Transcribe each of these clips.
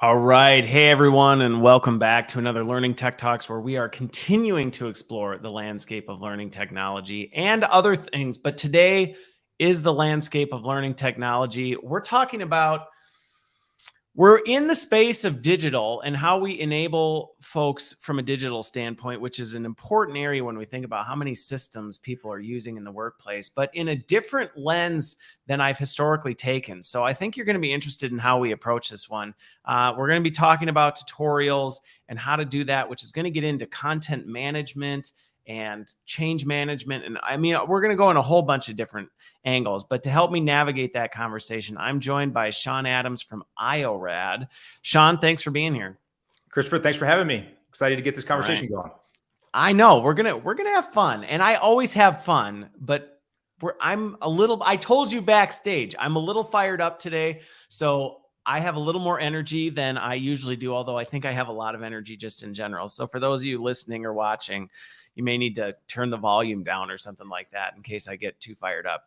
All right. Hey, everyone, and welcome back to another Learning Tech Talks, where we are continuing to explore the landscape of learning technology and other things. But today is the landscape of learning technology. We're in the space of digital and how we enable folks from a digital standpoint, which is an important area when we think about how many systems people are using in the workplace, but in a different lens than I've historically taken. So I think you're going to be interested in how we approach this one. We're going to be talking about tutorials and how to do that, which is going to get into content management and change management. And I mean, we're going to go in a whole bunch of different angles, but to help me navigate that conversation, I'm joined by Sean Adams from Iorad. Sean, thanks for being here. Christopher, thanks for having me. Excited to get this conversation going. I know we're gonna have fun, and I always have fun, but I told you backstage, I'm a little fired up today, so I have a little more energy than I usually do, although I think I have a lot of energy just in general. So for those of you listening or watching, you may need to turn the volume down or something like that in case I get too fired up.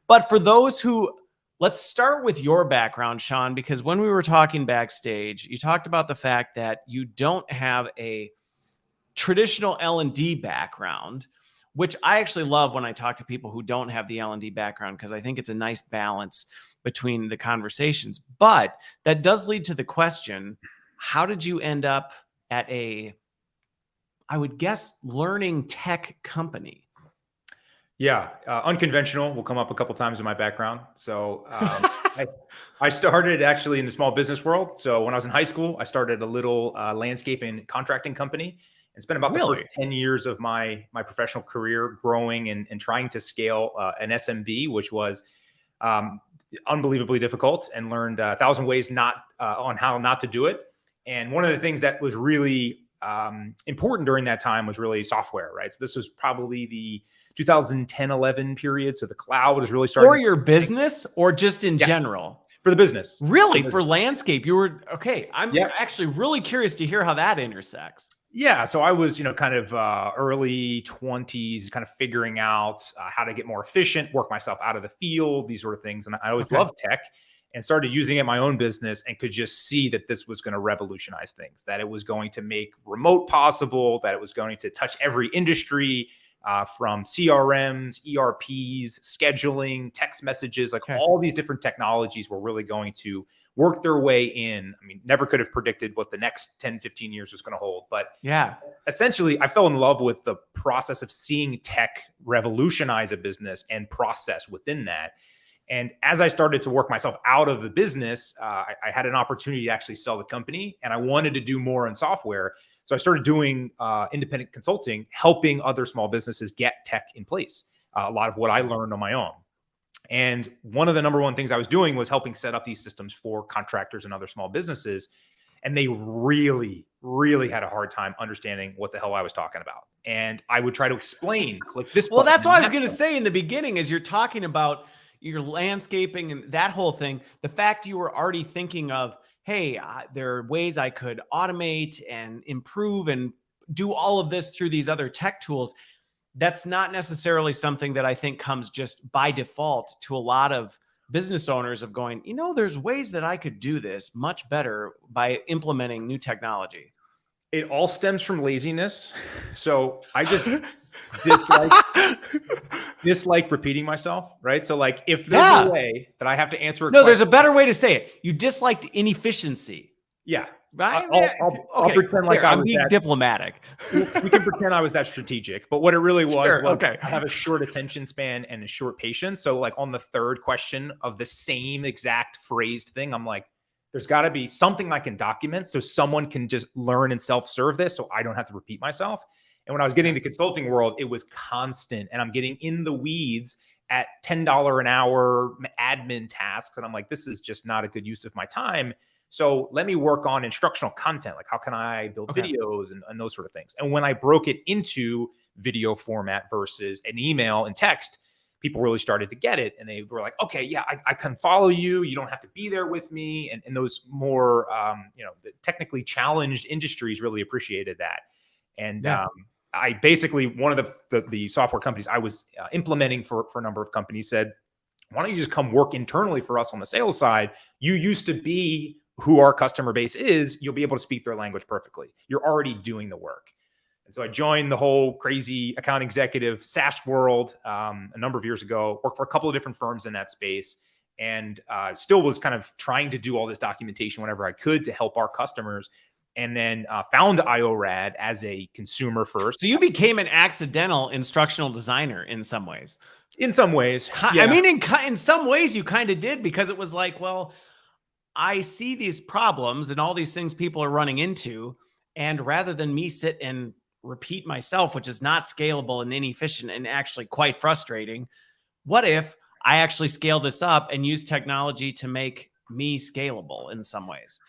But for those who, let's start with your background, Sean, because when we were talking backstage, you talked about the fact that you don't have a traditional L&D background, which I actually love when I talk to people who don't have the L&D background, because I think it's a nice balance between the conversations. But that does lead to the question, how did you end up at I would guess, learning tech company? Yeah, unconventional will come up a couple times in my background. So I started actually in the small business world. So when I was in high school, I started a little landscape and contracting company and spent about the first 10 years of my professional career growing and trying to scale an SMB, which was unbelievably difficult, and learned 1,000 ways on how not to do it. And one of the things that was really important during that time was really software, right? So this was probably the 2010-11 period. So the cloud was really starting. For your business or just in general? For the business. Really? For landscape? You were, okay. I'm actually really curious to hear how that intersects. Yeah. So I was, kind of early 20s, kind of figuring out how to get more efficient, work myself out of the field, these sort of things. And I always loved tech, and started using it in my own business, and could just see that this was going to revolutionize things, that it was going to make remote possible, that it was going to touch every industry, from CRMs, ERPs, scheduling, text messages, like all these different technologies were really going to work their way in. I mean, never could have predicted what the next 10, 15 years was going to hold. But yeah, essentially, I fell in love with the process of seeing tech revolutionize a business and process within that. And as I started to work myself out of the business, I had an opportunity to actually sell the company, and I wanted to do more in software. So I started doing independent consulting, helping other small businesses get tech in place. A lot of what I learned on my own. And one of the number one things I was doing was helping set up these systems for contractors and other small businesses. And they really, really had a hard time understanding what the hell I was talking about. And I would try to explain, click this button. Well, that's what I was going to say in the beginning, is you're talking about your landscaping and that whole thing. The fact you were already thinking of, hey, there are ways I could automate and improve and do all of this through these other tech tools. That's not necessarily something that I think comes just by default to a lot of business owners of going, there's ways that I could do this much better by implementing new technology. It all stems from laziness. So I just dislike repeating myself, right? So like, if there's a way that I have to answer a question, there's a better way to say it. You disliked inefficiency. Yeah. Right? I'll pretend like I'm being diplomatic. We can pretend I was that strategic, but what it really was, I have a short attention span and a short patience. So like on the third question of the same exact phrased thing, I'm like, there's got to be something I can document so someone can just learn and self-serve this, so I don't have to repeat myself. And when I was getting the consulting world, it was constant, and I'm getting in the weeds at $10 an hour admin tasks. And I'm like, this is just not a good use of my time. So let me work on instructional content. Like, how can I build videos and those sort of things? And when I broke it into video format versus an email and text, people really started to get it. And they were like, okay, yeah, I can follow you. You don't have to be there with me. And those more, the technically challenged industries really appreciated that. And I basically, one of the software companies I was implementing for a number of companies said, why don't you just come work internally for us on the sales side? You used to be who our customer base is, you'll be able to speak their language perfectly. You're already doing the work. And so I joined the whole crazy account executive SaaS world a number of years ago, worked for a couple of different firms in that space, and still was kind of trying to do all this documentation whenever I could to help our customers. And then found Iorad as a consumer first. So you became an accidental instructional designer in some ways. In some ways. Yeah. I mean, in some ways you kind of did, because it was like, well, I see these problems and all these things people are running into. And rather than me sit and repeat myself, which is not scalable and inefficient and actually quite frustrating, what if I actually scale this up and use technology to make me scalable in some ways?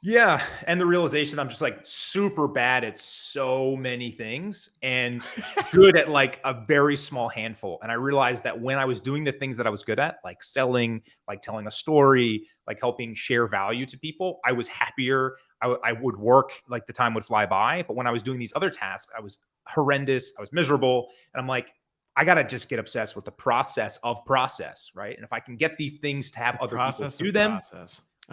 Yeah. And the realization I'm just like super bad at so many things and good at like a very small handful. And I realized that when I was doing the things that I was good at, like selling, like telling a story, like helping share value to people, I was happier. I would work, like the time would fly by. But when I was doing these other tasks, I was horrendous. I was miserable. And I'm like, I got to just get obsessed with the process of process, right? And if I can get these things to have other people do them,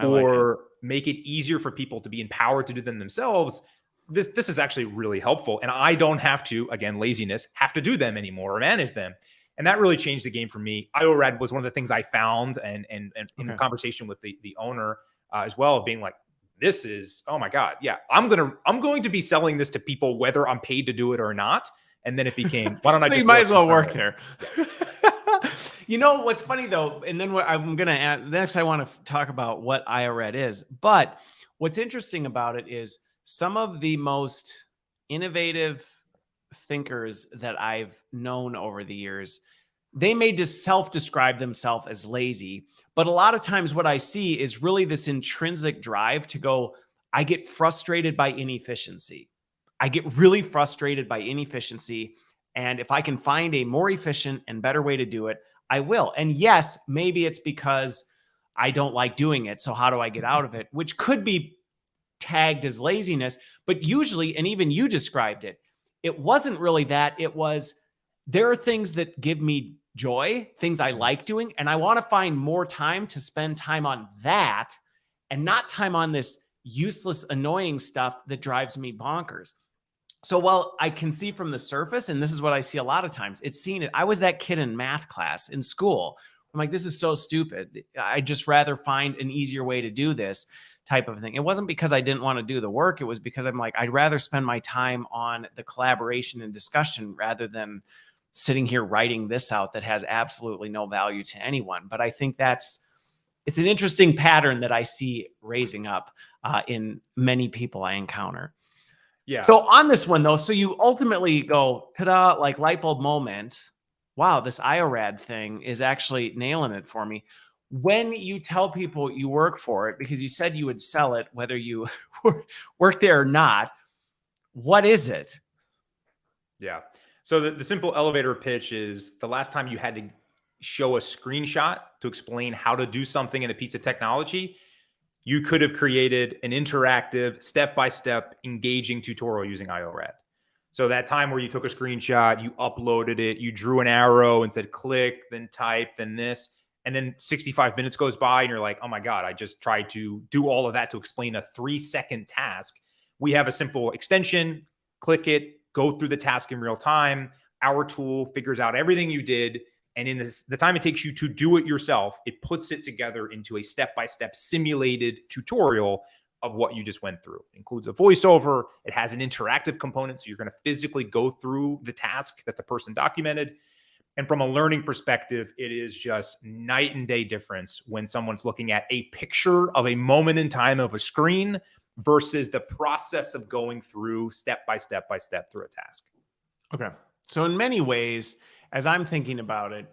or make it easier for people to be empowered to do them themselves, this is actually really helpful. And I don't have to, again, laziness, have to do them anymore or manage them. And that really changed the game for me. Iorad was one of the things I found and in conversation with the owner as well, being like, this is, oh my God, yeah, I'm going to be selling this to people whether I'm paid to do it or not. And then it became, why don't I just you might as well work there. You know, what's funny though, and then what I'm going to add next, I want to talk about what Iorad is. But what's interesting about it is some of the most innovative thinkers that I've known over the years, they may just self-describe themselves as lazy. But a lot of times what I see is really this intrinsic drive to go, I get frustrated by inefficiency. I get really frustrated by inefficiency. And if I can find a more efficient and better way to do it, I will. And yes, maybe it's because I don't like doing it. So how do I get out of it? Which could be tagged as laziness, but usually, and even you described it, it wasn't really that. It was, there are things that give me joy, things I like doing, and I want to find more time to spend time on that and not time on this useless, annoying stuff that drives me bonkers. So while I can see from the surface, and this is what I see a lot of times, it's seen it. I was that kid in math class in school. I'm like, this is so stupid. I'd just rather find an easier way to do this type of thing. It wasn't because I didn't want to do the work. It was because I'm like, I'd rather spend my time on the collaboration and discussion rather than sitting here writing this out that has absolutely no value to anyone. But I think it's an interesting pattern that I see raising up in many people I encounter. Yeah. So on this one though, so you ultimately go, ta-da, like light bulb moment. Wow, this Iorad thing is actually nailing it for me. When you tell people you work for it, because you said you would sell it, whether you work there or not, what is it? Yeah. So the simple elevator pitch is the last time you had to show a screenshot to explain how to do something in a piece of technology, you could have created an interactive, step-by-step, engaging tutorial using Iorad. So that time where you took a screenshot, you uploaded it, you drew an arrow and said, click, then type, then this, and then 65 minutes goes by and you're like, oh my God, I just tried to do all of that to explain a 3-second task. We have a simple extension, click it, go through the task in real time. Our tool figures out everything you did. And in the time it takes you to do it yourself, it puts it together into a step-by-step simulated tutorial of what you just went through. It includes a voiceover. It has an interactive component. So you're going to physically go through the task that the person documented. And from a learning perspective, it is just night and day difference when someone's looking at a picture of a moment in time of a screen versus the process of going through step by step through a task. Okay. So in many ways, as I'm thinking about it,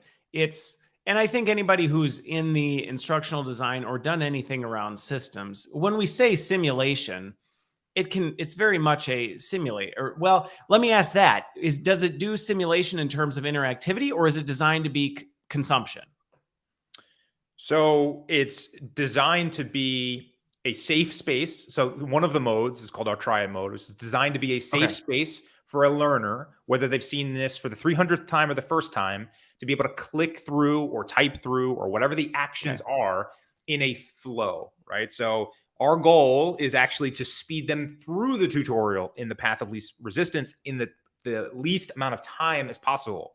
and I think anybody who's in the instructional design or done anything around systems, when we say simulation, it's very much a simulator. Well, let me ask that. Does it do simulation in terms of interactivity, or is it designed to be consumption? So it's designed to be a safe space. So one of the modes is called our triad mode. It's designed to be a safe space for a learner, whether they've seen this for the 300th time or the first time, to be able to click through or type through or whatever the actions are in a flow, right? So Our goal is actually to speed them through the tutorial in the path of least resistance in the least amount of time as possible.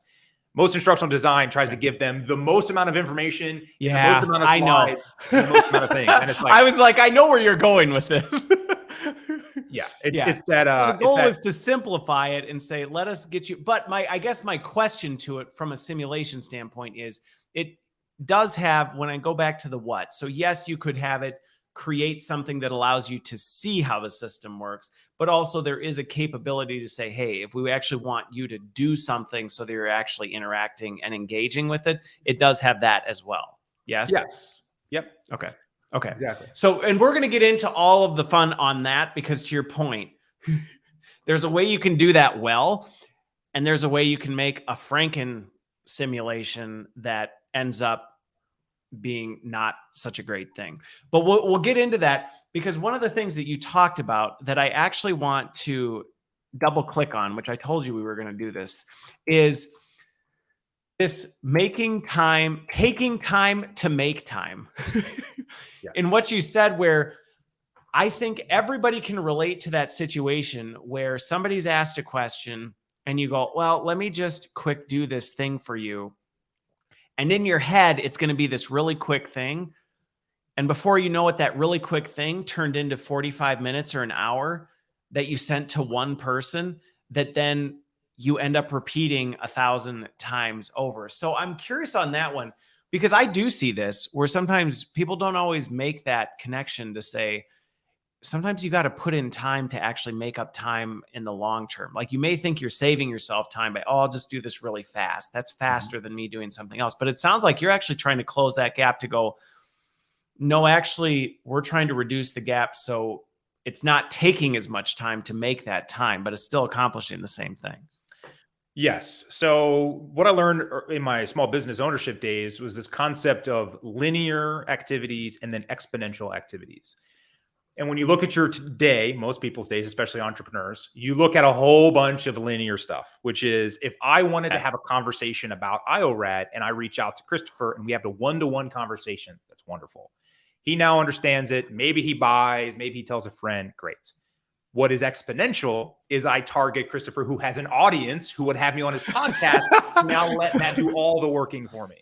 Most instructional design tries to give them the most amount of information in the most amount of slides and the most amount of things. And it's like, I was like, I know where you're going with this. yeah, it's that the goal is to simplify it and say, let us get you. But I guess my question to it from a simulation standpoint is, it does have, when I go back to the what. So yes, you could have it create something that allows you to see how the system works, but also there is a capability to say, hey, if we actually want you to do something so that you're actually interacting and engaging with it, it does have that as well. Yes. Yep. Okay. Exactly. So, and we're going to get into all of the fun on that, because to your point, there's a way you can do that well, and there's a way you can make a Franken simulation that ends up being not such a great thing. But we'll get into that, because one of the things that you talked about that I actually want to double click on, which I told you we were going to do this, is this taking time to make time. Yeah. In what you said, where I think everybody can relate to that situation where somebody's asked a question and you go, well, let me just quick do this thing for you. And in your head, it's going to be this really quick thing. And before you know it, that really quick thing turned into 45 minutes or an hour that you sent to one person that then you end up repeating 1,000 times over. So I'm curious on that one, because I do see this where sometimes people don't always make that connection to say, sometimes you got to put in time to actually make up time in the long term. Like, you may think you're saving yourself time by, oh, I'll just do this really fast. That's faster than me doing something else. But it sounds like you're actually trying to close that gap to go, no, actually, we're trying to reduce the gap so it's not taking as much time to make that time, but it's still accomplishing the same thing. Yes. So what I learned in my small business ownership days was this concept of linear activities and then exponential activities. And when you look at your day, most people's days, especially entrepreneurs, you look at a whole bunch of linear stuff, which is, if I wanted to have a conversation about Iorad and I reach out to Christopher and we have a one-to-one conversation, that's wonderful. He now understands it. Maybe he buys, maybe he tells a friend. Great. What is exponential is I target Christopher, who has an audience who would have me on his podcast. Now let that do all the working for me.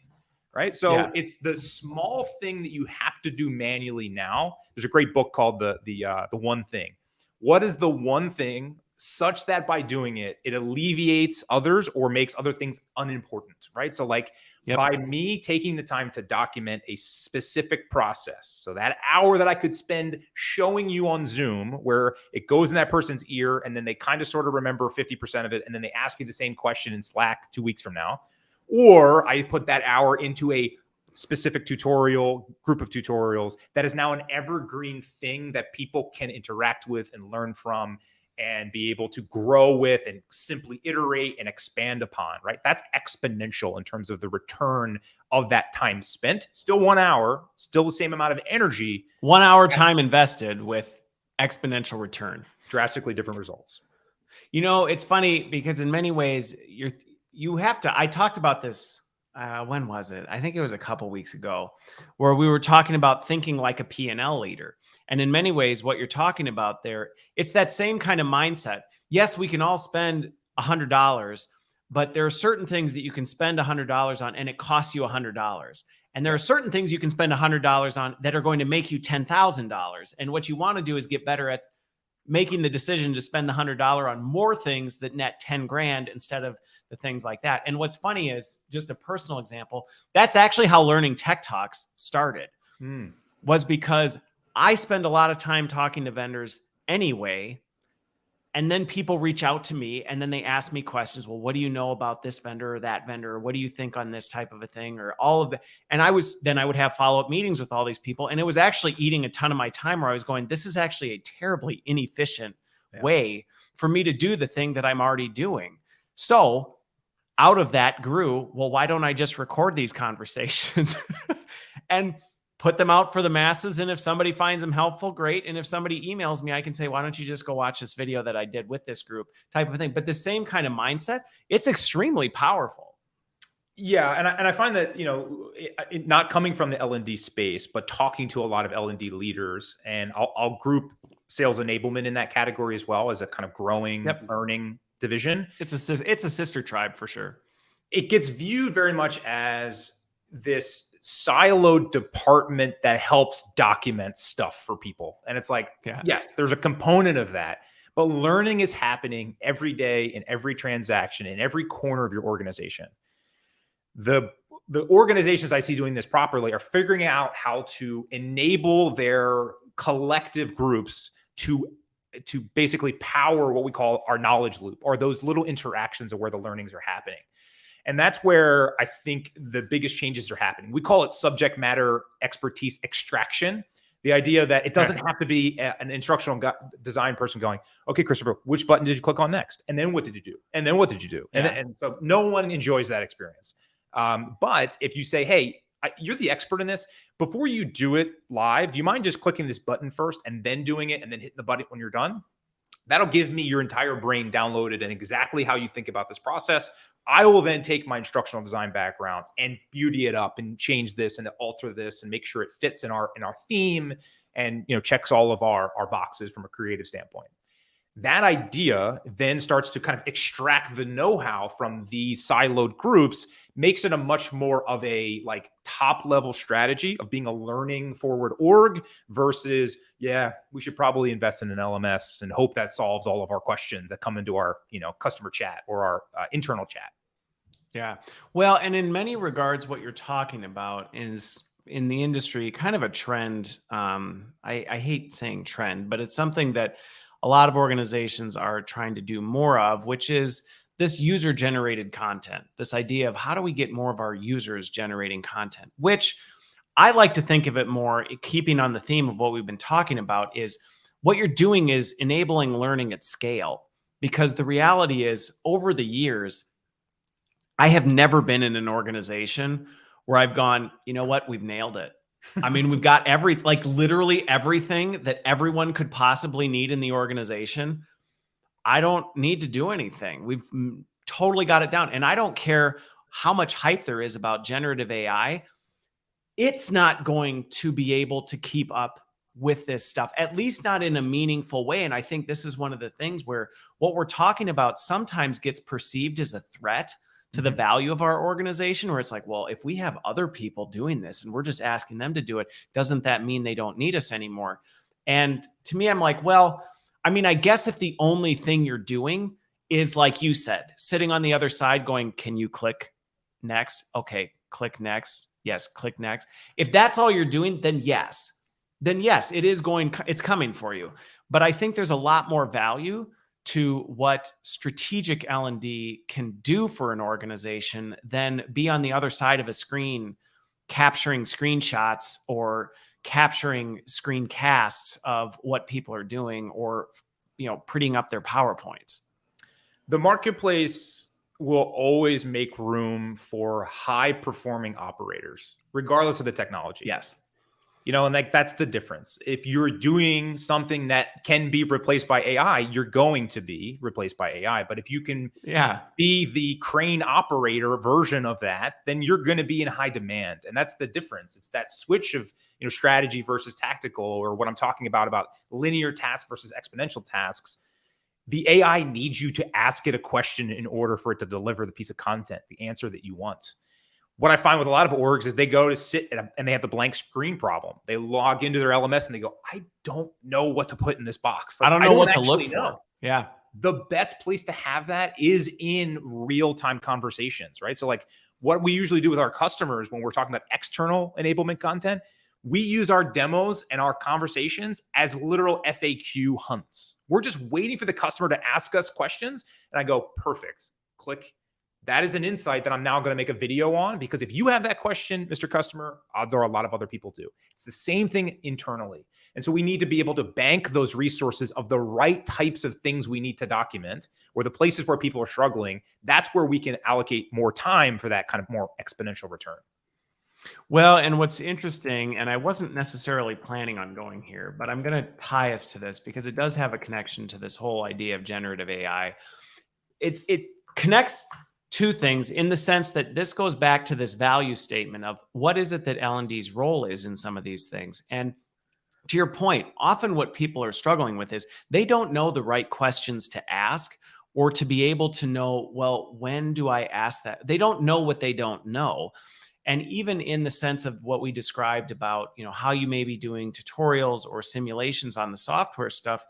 Right. So it's the small thing that you have to do manually now. There's a great book called the One Thing. What is the one thing such that by doing it, it alleviates others or makes other things unimportant? Right. So like by me taking the time to document a specific process, so that hour that I could spend showing you on Zoom, where it goes in that person's ear and then they kind of sort of remember 50% of it, and then they ask you the same question in Slack 2 weeks from now. Or I put that hour into a specific tutorial, group of tutorials that is now an evergreen thing that people can interact with and learn from and be able to grow with and simply iterate and expand upon, right? That's exponential in terms of the return of that time spent. Still 1 hour, still the same amount of energy. 1 hour time invested with exponential return. Drastically different results. You know, it's funny because in many ways, you have to, I talked about this, when was it? I think it was a couple weeks ago, where we were talking about thinking like a P&L leader. And in many ways, what you're talking about there, it's that same kind of mindset. Yes, we can all spend $100, but there are certain things that you can spend $100 on and it costs you $100. And there are certain things you can spend $100 on that are going to make you $10,000. And what you want to do is get better at making the decision to spend the $100 on more things that net 10 grand instead of the things like that. And what's funny is, just a personal example, that's actually how Learning Tech Talks started, was because I spend a lot of time talking to vendors anyway. And then people reach out to me and then they ask me questions. Well, what do you know about this vendor or that vendor? Or what do you think on this type of a thing, or all of it? And I would have follow-up meetings with all these people. And it was actually eating a ton of my time, where I was going, this is actually a terribly inefficient way for me to do the thing that I'm already doing. So out of that grew, well, why don't I just record these conversations and put them out for the masses? And if somebody finds them helpful, great. And if somebody emails me, I can say, why don't you just go watch this video that I did with this group, type of thing. But the same kind of mindset, it's extremely powerful. Yeah, and I find that, not coming from the L&D space, but talking to a lot of L&D leaders, and I'll group sales enablement in that category as well as a kind of growing, Yep. learning division. It's a sister tribe for sure. It gets viewed very much as this siloed department that helps document stuff for people. And it's like, Yeah. yes, there's a component of that, but learning is happening every day in every transaction, in every corner of your organization. The organizations I see doing this properly are figuring out how to enable their collective groups to basically power what we call our knowledge loop, or those little interactions of where the learnings are happening. And that's where I think the biggest changes are happening. We call it subject matter expertise extraction. The idea that it doesn't have to be an instructional design person going, okay, Christopher, which button did you click on next? And then what did you do? And then what did you do? And so no one enjoys that experience. But if you say, hey, you're the expert in this, before you do it live, do you mind just clicking this button first and then doing it and then hitting the button when you're done? That'll give me your entire brain downloaded and exactly how you think about this process. I will then take my instructional design background and beauty it up and change this and alter this and make sure it fits in our theme and checks all of our boxes from a creative standpoint. That idea then starts to kind of extract the know-how from these siloed groups, makes it a much more of a like top level strategy of being a learning forward org versus, yeah, we should probably invest in an LMS and hope that solves all of our questions that come into our, customer chat or our internal chat. Yeah. Well, and in many regards, what you're talking about is in the industry, kind of a trend. I hate saying trend, but it's something that a lot of organizations are trying to do more of, which is this user generated content, this idea of how do we get more of our users generating content, which I like to think of it more, keeping on the theme of what we've been talking about, is what you're doing is enabling learning at scale. Because the reality is, over the years, I have never been in an organization where I've gone, you know what, we've nailed it. I mean, we've got literally everything that everyone could possibly need in the organization. I don't need to do anything. We've totally got it down. And I don't care how much hype there is about generative AI. It's not going to be able to keep up with this stuff, at least not in a meaningful way. And I think this is one of the things where what we're talking about sometimes gets perceived as a threat to the value of our organization, where it's like, well, if we have other people doing this and we're just asking them to do it, doesn't that mean they don't need us anymore? And to me, I'm like, well, I mean, I guess if the only thing you're doing is, like you said, sitting on the other side going, can you click next? Okay, click next. Yes, click next. If that's all you're doing, then yes, it's coming for you. But I think there's a lot more value to what strategic L&D can do for an organization than be on the other side of a screen capturing screenshots or capturing screencasts of what people are doing, or prettying up their PowerPoints. The marketplace will always make room for high performing operators, regardless of the technology. Yes. And that's the difference. If you're doing something that can be replaced by AI, you're going to be replaced by AI. But if you can be the crane operator version of that, then you're going to be in high demand. And that's the difference. It's that switch of strategy versus tactical, or what I'm talking about linear tasks versus exponential tasks. The AI needs you to ask it a question in order for it to deliver the piece of content, the answer that you want. What I find with a lot of orgs is they go to sit and they have the blank screen problem. They log into their LMS and they go, I don't know what to put in this box. I don't know what to look for. Yeah. The best place to have that is in real-time conversations, right? So like what we usually do with our customers when we're talking about external enablement content, we use our demos and our conversations as literal FAQ hunts. We're just waiting for the customer to ask us questions. And I go, perfect, click. That is an insight that I'm now going to make a video on, because if you have that question, Mr. Customer, odds are a lot of other people do. It's the same thing internally. And so we need to be able to bank those resources of the right types of things we need to document, or the places where people are struggling. That's where we can allocate more time for that kind of more exponential return. Well, and what's interesting, and I wasn't necessarily planning on going here, but I'm going to tie us to this because it does have a connection to this whole idea of generative AI. It connects two things in the sense that this goes back to this value statement of what is it that L&D's role is in some of these things. And to your point, often what people are struggling with is they don't know the right questions to ask or to be able to know, well, when do I ask that? They don't know what they don't know. And even in the sense of what we described about, how you may be doing tutorials or simulations on the software stuff,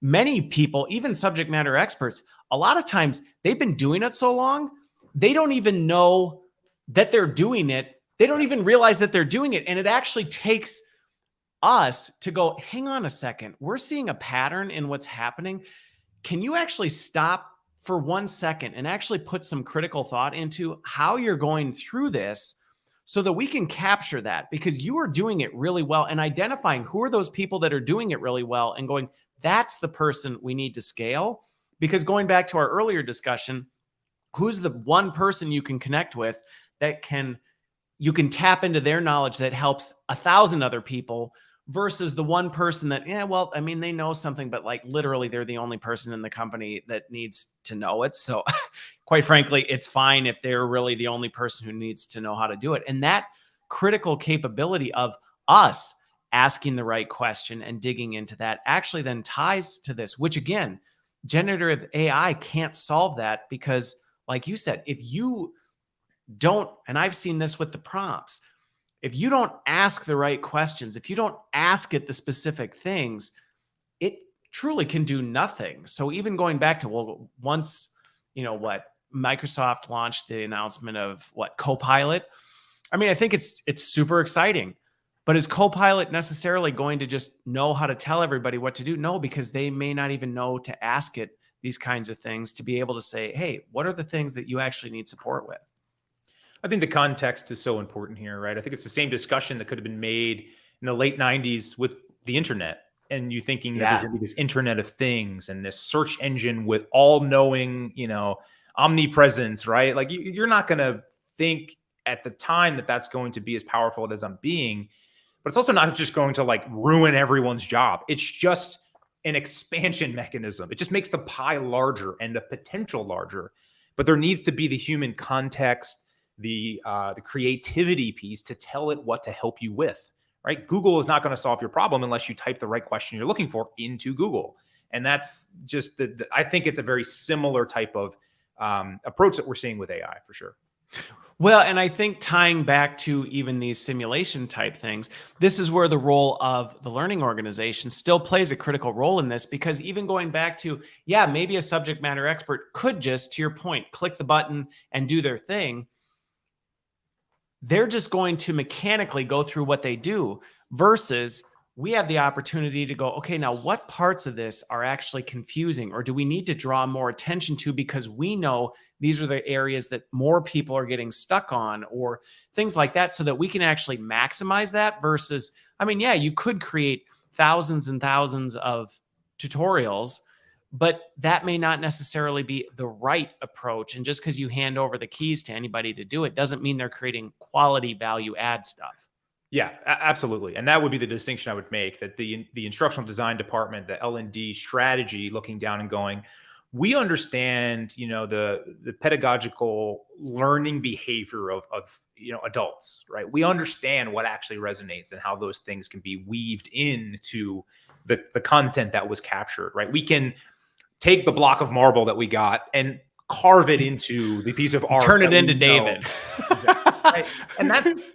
many people, even subject matter experts, a lot of times they've been doing it so long, they don't even know that they're doing it. They don't even realize that they're doing it. And it actually takes us to go, hang on a second, we're seeing a pattern in what's happening. Can you actually stop for 1 second and actually put some critical thought into how you're going through this so that we can capture that? Because you are doing it really well, and identifying who are those people that are doing it really well and going, that's the person we need to scale. Because going back to our earlier discussion, who's the one person you can connect with that you can tap into their knowledge that helps 1,000 other people versus the one person that, they know something, but like literally they're the only person in the company that needs to know it. So quite frankly, it's fine if they're really the only person who needs to know how to do it. And that critical capability of us asking the right question and digging into that actually then ties to this, which again, generative AI can't solve that because like you said, if you don't, and I've seen this with the prompts, if you don't ask the right questions, if you don't ask it the specific things, it truly can do nothing. So even going back to, once, Microsoft launched the announcement of Copilot. I think it's super exciting, but is Copilot necessarily going to just know how to tell everybody what to do? No, because they may not even know to ask it these kinds of things to be able to say, hey, what are the things that you actually need support with? I think the context is so important here, right? I think it's the same discussion that could have been made in the late 90s with the internet, and you thinking that there's going to be this Internet of Things and this search engine with all-knowing, omnipresence, right? Like you're not going to think at the time that that's going to be as powerful as I'm being, but it's also not just going to ruin everyone's job. It's just an expansion mechanism. It just makes the pie larger and the potential larger, but there needs to be the human context, the creativity piece to tell it what to help you with, right? Google is not going to solve your problem unless you type the right question you're looking for into Google. And that's just I think it's a very similar type of approach that we're seeing with AI for sure. Well, and I think tying back to even these simulation type things, this is where the role of the learning organization still plays a critical role in this, because even going back to, maybe a subject matter expert could just, to your point, click the button and do their thing. They're just going to mechanically go through what they do versus we have the opportunity to go, okay, now what parts of this are actually confusing, or do we need to draw more attention to because we know these are the areas that more people are getting stuck on, or things like that, so that we can actually maximize that versus, you could create thousands and thousands of tutorials, but that may not necessarily be the right approach. And just because you hand over the keys to anybody to do it doesn't mean they're creating quality value add stuff. Yeah, absolutely. And that would be the distinction I would make, that the instructional design department, the L&D strategy, looking down and going, we understand, the pedagogical learning behavior of adults, right? We understand what actually resonates and how those things can be weaved into the content that was captured, right? We can take the block of marble that we got and carve it into the piece of art. Turn it into David. Exactly, right? And that's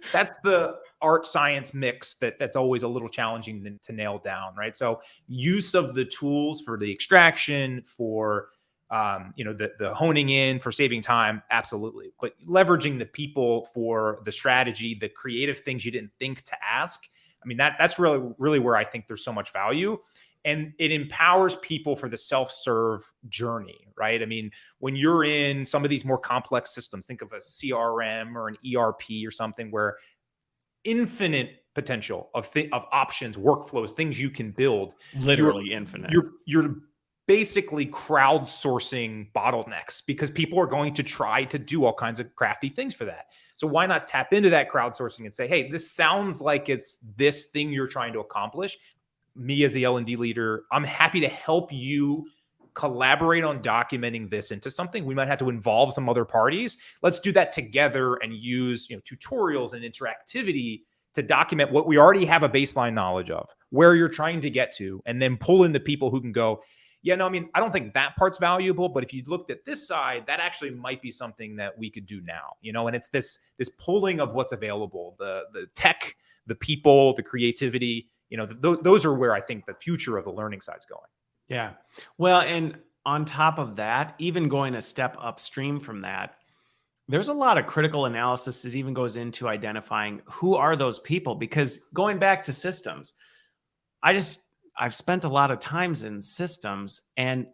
the art science mix that's always a little challenging to nail down, right? So use of the tools for the extraction, for the honing in, for saving time, absolutely. But leveraging the people for the strategy, the creative things you didn't think to ask. That's really where I think there's so much value. And it empowers people for the self-serve journey, right? When you're in some of these more complex systems, think of a CRM or an ERP or something where infinite potential of options, workflows, things you can build. Literally infinite. You're basically crowdsourcing bottlenecks because people are going to try to do all kinds of crafty things for that. So why not tap into that crowdsourcing and say, hey, this sounds like it's this thing you're trying to accomplish. Me as the L&D leader, I'm happy to help you collaborate on documenting this into something. We might have to involve some other parties. Let's do that together and use, tutorials and interactivity to document what we already have a baseline knowledge of, where you're trying to get to, and then pull in the people who can go, yeah, no, I mean, I don't think that part's valuable, but if you looked at this side, that actually might be something that we could do now, and it's this pulling of what's available, the tech, the people, the creativity, those are where I think the future of the learning side's going. Yeah. Well, and on top of that, even going a step upstream from that, there's a lot of critical analysis that even goes into identifying who are those people, because going back to systems, I've spent a lot of times in systems, and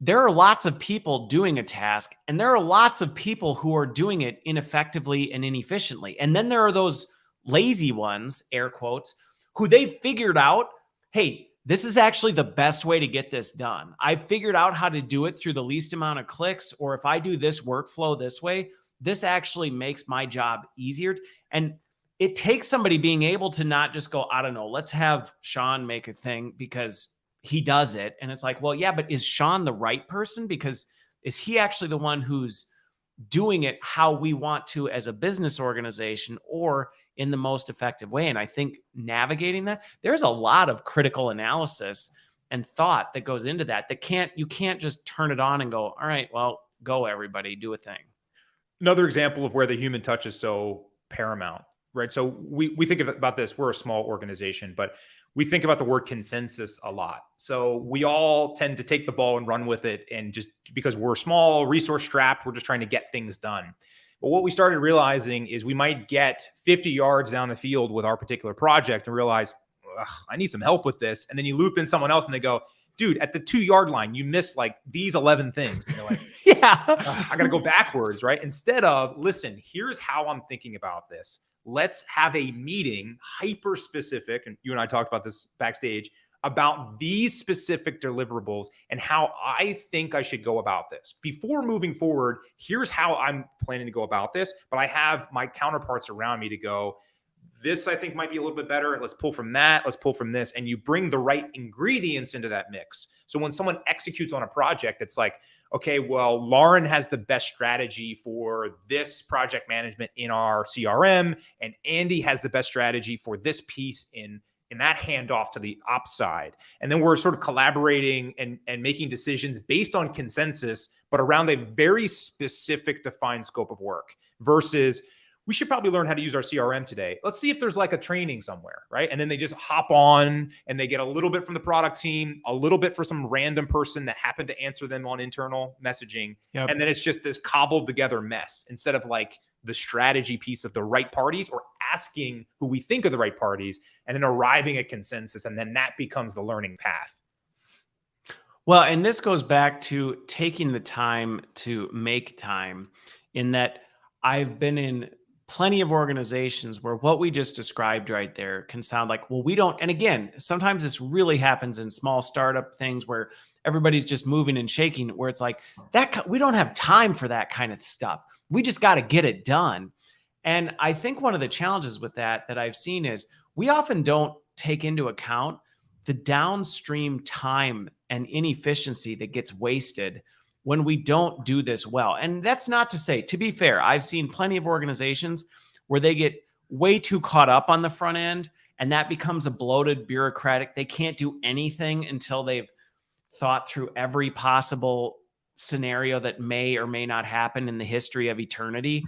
there are lots of people doing a task, and there are lots of people who are doing it ineffectively and inefficiently. And then there are those lazy ones, air quotes, who they figured out, hey, this is actually the best way to get this done. I figured out how to do it through the least amount of clicks, or if I do this workflow this way, this actually makes my job easier. And it takes somebody being able to not just go, I don't know, let's have Sean make a thing because he does it. And it's like, well, yeah, but is Sean the right person? Because is he actually the one who's doing it how we want to as a business organization, or in the most effective way? And I think navigating that, there's a lot of critical analysis and thought that goes into that, you can't just turn it on and go, all right, well, go everybody, do a thing. Another example of where the human touch is so paramount, right? So we think about this, we're a small organization, but we think about the word consensus a lot. So we all tend to take the ball and run with it. And just because we're small, resource strapped, we're just trying to get things done. But what we started realizing is we might get 50 yards down the field with our particular project and realize, I need some help with this. And then you loop in someone else and they go, dude, at the 2-yard line, you missed like these 11 things. And you're like, yeah, I got to go backwards, right? Instead of, listen, here's how I'm thinking about this. Let's have a meeting, hyper specific. And you and I talked about this backstage, about these specific deliverables and how I think I should go about this. Before moving forward, here's how I'm planning to go about this, but I have my counterparts around me to go, this I think might be a little bit better. Let's pull from that. Let's pull from this. And you bring the right ingredients into that mix. So when someone executes on a project, it's like, okay, well, Lauren has the best strategy for this project management in our CRM, and Andy has the best strategy for this piece in that handoff to the ops side. And then we're sort of collaborating and making decisions based on consensus, but around a very specific defined scope of work, versus we should probably learn how to use our CRM today. Let's see if there's like a training somewhere, right? And then they just hop on and they get a little bit from the product team, a little bit for some random person that happened to answer them on internal messaging. Yep. And then it's just this cobbled together mess, instead of like the strategy piece of the right parties, or asking who we think are the right parties and then arriving at consensus. And then that becomes the learning path. Well, and this goes back to taking the time to make time, in that I've been in plenty of organizations where what we just described right there can sound like, well, we don't. And again, sometimes this really happens in small startup things where everybody's just moving and shaking, where it's like that, we don't have time for that kind of stuff. We just got to get it done. And I think one of the challenges with that I've seen is we often don't take into account the downstream time and inefficiency that gets wasted when we don't do this well. And that's not to say, to be fair, I've seen plenty of organizations where they get way too caught up on the front end, and that becomes a bloated bureaucratic. They can't do anything until they've thought through every possible scenario that may or may not happen in the history of eternity.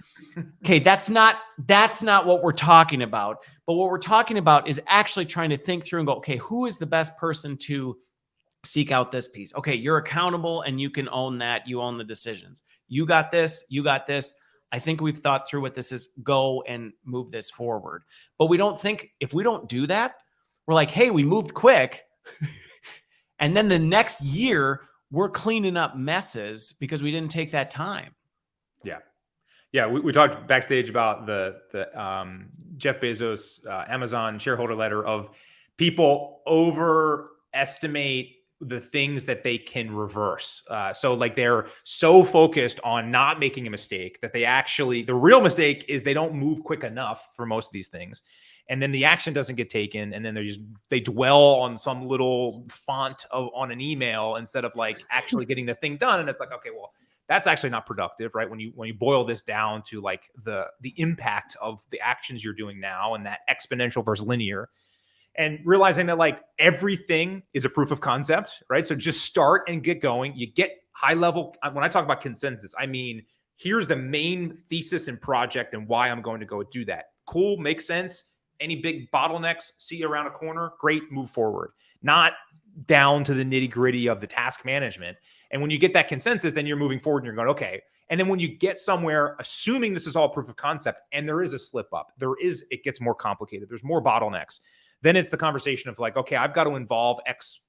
Okay, that's not what we're talking about. But what we're talking about is actually trying to think through and go, okay, who is the best person to seek out this piece? Okay, you're accountable and you can own that. You own the decisions. You got this. You got this. I think we've thought through what this is. Go and move this forward. But we don't think, if we don't do that, we're like, hey, we moved quick. And then the next year, we're cleaning up messes because we didn't take that time. Yeah. Yeah. We talked backstage about the Jeff Bezos Amazon shareholder letter of people overestimate the things that they can reverse. So like they're so focused on not making a mistake that the real mistake is they don't move quick enough for most of these things. And then the action doesn't get taken. And then they dwell on some little font on an email instead of like actually getting the thing done. And it's like, okay, well, that's actually not productive, right? When you boil this down to like the impact of the actions you're doing now and that exponential versus linear, and realizing that like everything is a proof of concept, right? So just start and get going. You get high level. When I talk about consensus, I mean, here's the main thesis and project and why I'm going to go do that. Cool, makes sense. Any big bottlenecks, see you around a corner, great, move forward. Not down to the nitty gritty of the task management. And when you get that consensus, then you're moving forward and you're going, okay. And then when you get somewhere, assuming this is all proof of concept and there is a slip up, it gets more complicated. There's more bottlenecks. Then it's the conversation of like, okay, I've got to involve X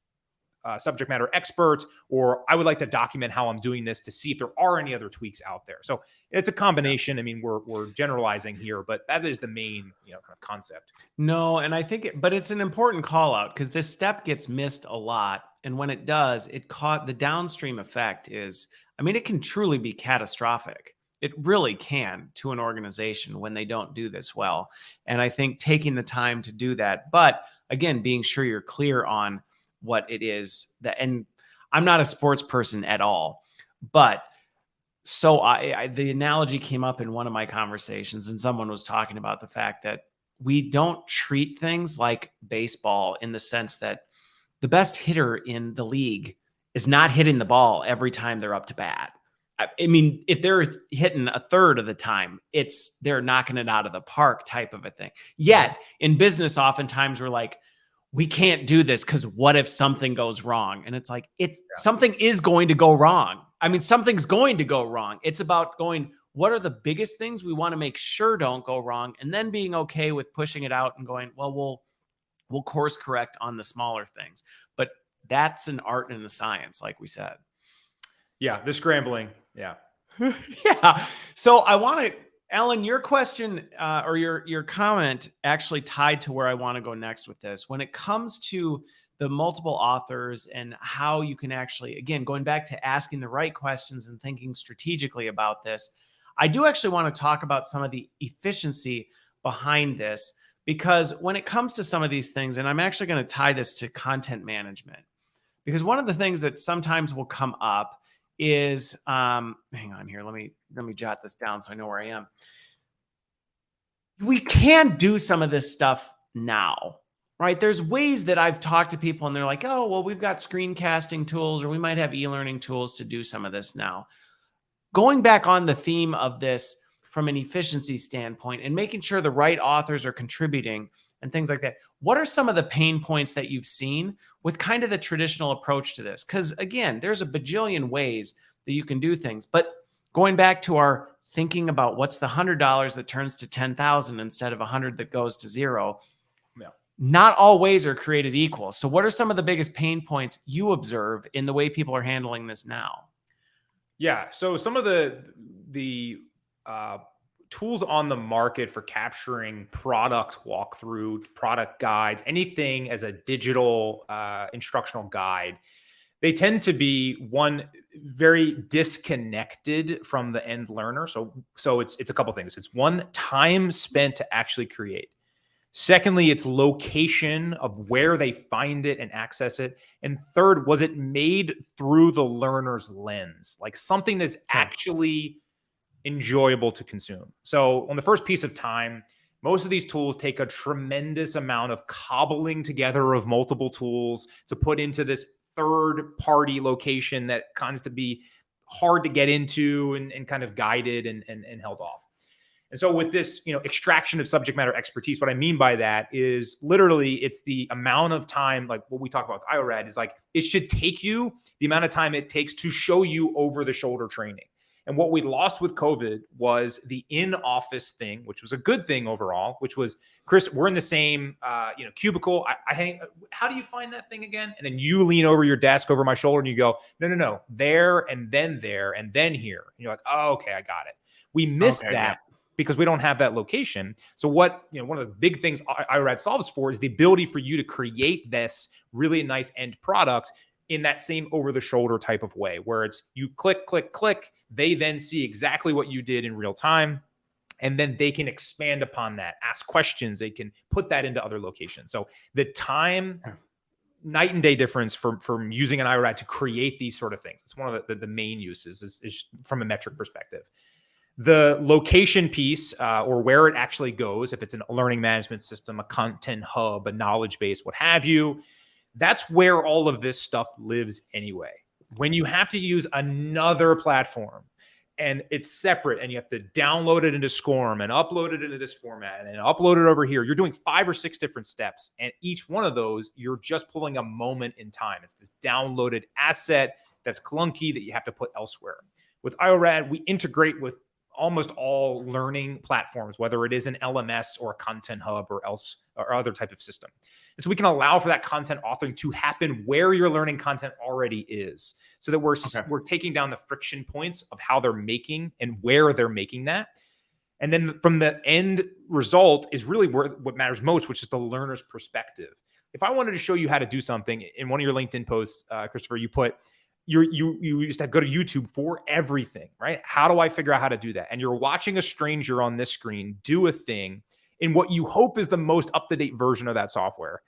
subject matter experts, or I would like to document how I'm doing this to see if there are any other tweaks out there. So it's a combination. I mean, we're generalizing here, but that is the main, kind of concept. No, and I think, but it's an important call out because this step gets missed a lot. And when it does, the downstream effect is, I mean, it can truly be catastrophic. It really can to an organization when they don't do this well. And I think taking the time to do that, but again, being sure you're clear on what it is that, and I'm not a sports person at all, but so the analogy came up in one of my conversations and someone was talking about the fact that we don't treat things like baseball in the sense that the best hitter in the league is not hitting the ball every time they're up to bat. I mean, if they're hitting a third of the time, they're knocking it out of the park type of a thing. Yet in business, oftentimes we're like, we can't do this because what if something goes wrong? And it's like, something is going to go wrong. I mean, something's going to go wrong. It's about going, what are the biggest things we want to make sure don't go wrong? And then being okay with pushing it out and going, well, we'll course correct on the smaller things. But that's an art and a science, like we said. Yeah, the scrambling. Yeah. Yeah. So I want to, Alan, your question or your comment actually tied to where I want to go next with this. When it comes to the multiple authors and how you can actually, again, going back to asking the right questions and thinking strategically about this, I do actually want to talk about some of the efficiency behind this, because when it comes to some of these things, and I'm actually going to tie this to content management, because one of the things that sometimes will come up is, hang on here. Let me jot this down so I know where I am. We can do some of this stuff now, right? There's ways that I've talked to people and they're like, oh, well, we've got screencasting tools, or we might have e-learning tools to do some of this now. Going back on the theme of this from an efficiency standpoint and making sure the right authors are contributing and things like that. What are some of the pain points that you've seen with kind of the traditional approach to this? Because again, there's a bajillion ways that you can do things, but going back to our thinking about what's the $100 that turns to 10,000 instead of 100 that goes to zero. Yeah. Not all ways are created equal. So what are some of the biggest pain points you observe in the way people are handling this now? Yeah. So some of the tools on the market for capturing product walkthrough, product guides, anything as a digital instructional guide, they tend to be very disconnected from the end learner. So it's a couple things. It's one, time spent to actually create. Secondly, it's location of where they find it and access it. And third, was it made through the learner's lens? Like something that's actually enjoyable to consume. So on the first piece of time, most of these tools take a tremendous amount of cobbling together of multiple tools to put into this third-party location that kinds to be hard to get into and kind of guided and held off. And so with this, extraction of subject matter expertise, what I mean by that is literally it's the amount of time, like what we talk about with Iorad, is like it should take you the amount of time it takes to show you over-the-shoulder training. And what we lost with COVID was the in-office thing, which was a good thing overall, which was, Chris, we're in the same, cubicle. I hang, how do you find that thing again? And then you lean over your desk over my shoulder and you go, no, there, and then here. And you're like, oh, okay, I got it. We missed that because we don't have that location. So what, one of the big things Iorad solves for is the ability for you to create this really nice end product in that same over-the-shoulder type of way, where it's you click, click, click. They then see exactly what you did in real time. And then they can expand upon that, ask questions. They can put that into other locations. So the time, night and day difference from using an Iorad to create these sort of things. It's one of the main uses is from a metric perspective. The location piece, or where it actually goes, if it's a learning management system, a content hub, a knowledge base, what have you, that's where all of this stuff lives anyway. When you have to use another platform and it's separate and you have to download it into SCORM and upload it into this format and upload it over here, you're doing 5 or 6 different steps. And each one of those, you're just pulling a moment in time. It's this downloaded asset that's clunky that you have to put elsewhere. With Iorad, we integrate with almost all learning platforms, whether it is an LMS or a content hub or other type of system. And so we can allow for that content authoring to happen where your learning content already is, so that we're taking down the friction points of how they're making and where they're making that. And then from the end result is really what matters most, which is the learner's perspective. If I wanted to show you how to do something in one of your LinkedIn posts, Christopher, you put, you used to go to YouTube for everything, right? How do I figure out how to do that? And you're watching a stranger on this screen do a thing in what you hope is the most up-to-date version of that software.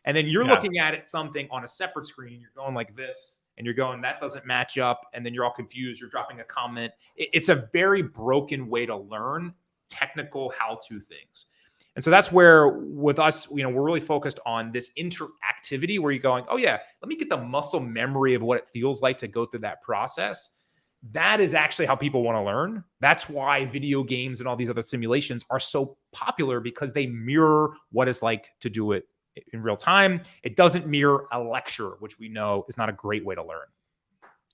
And then you're looking at it, something on a separate screen, you're going like this, and you're going, that doesn't match up. And then you're all confused. You're dropping a comment. It's a very broken way to learn technical how-to things. And so that's where with us, we're really focused on this interactivity where you're going, oh yeah, let me get the muscle memory of what it feels like to go through that process. That is actually how people want to learn. That's why video games and all these other simulations are so popular, because they mirror what it's like to do it in real time. It doesn't mirror a lecture, which we know is not a great way to learn.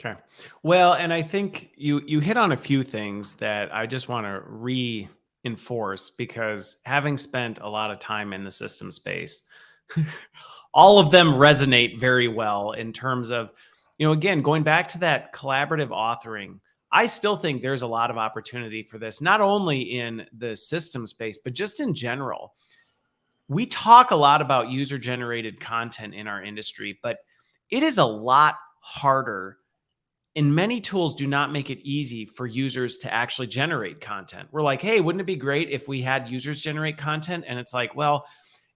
Okay. Well, and I think you hit on a few things that I just want to reinforce, because having spent a lot of time in the system space, all of them resonate very well in terms of, again, going back to that collaborative authoring. I still think there's a lot of opportunity for this, not only in the system space, but just in general. We talk a lot about user-generated content in our industry, but it is a lot harder, and many tools do not make it easy for users to actually generate content. We're like, hey, wouldn't it be great if we had users generate content? And it's like, well,